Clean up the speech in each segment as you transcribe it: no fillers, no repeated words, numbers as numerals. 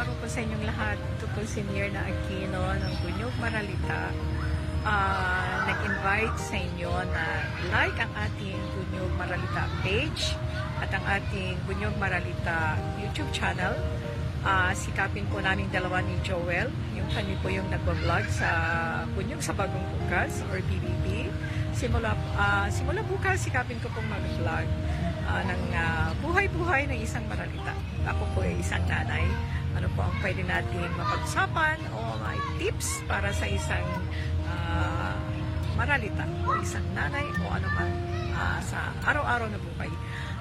araw po sa inyong lahat. Ito po si Mirna Aquino ng Bunyog Maralita. Nag-invite sa inyo na like ang ating Bunyog Maralita page at ang ating Bunyog Maralita YouTube channel. Sikapin po namin dalawa ni Joel. Kami po yung nagbablog sa Bunyog sa Bagong Bukas or BBB. Simula bukas, sikapin ko pong mag-vlog ng buhay-buhay ng isang Maralita. Ako po ay isang nanay. Ano po ang pwede natin mapag-usapan o may tips para sa isang Maralita o isang nanay o ano man sa araw-araw na buhay.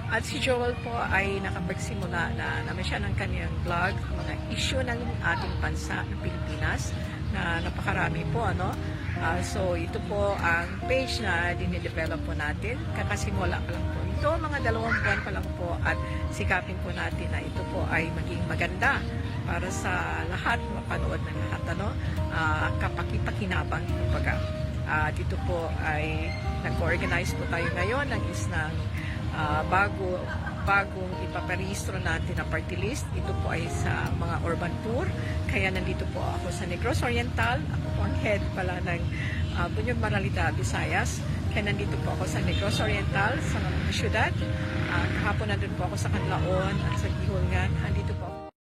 At si Joel po ay nakapagsimula na naman siya ng kanyang vlog, mga issue ng ating bansa ng Pilipinas na napakarami po, ano. So, ito po ang page na dinidevelop po natin. Kakasimula pa lang po ito, mga 2 buwan pa lang po at sikapin po natin na ito po ay maging maganda para sa lahat, mapanood ng lahat, ano, kapakipakinabang, kumbaga. Dito po ay nag-organize po tayo ngayon ng isang bagong ipaparehistro natin na party list. Ito po ay sa mga urban tour. Kaya nandito po ako sa Negros Oriental. Ako po ang head pala ng Bunyog Maralita, Visayas. Kaya nandito po ako sa Negros Oriental, sa mga syudad. Kahapon nandun po ako sa Canlaon at sa Gihulngan. Nandito po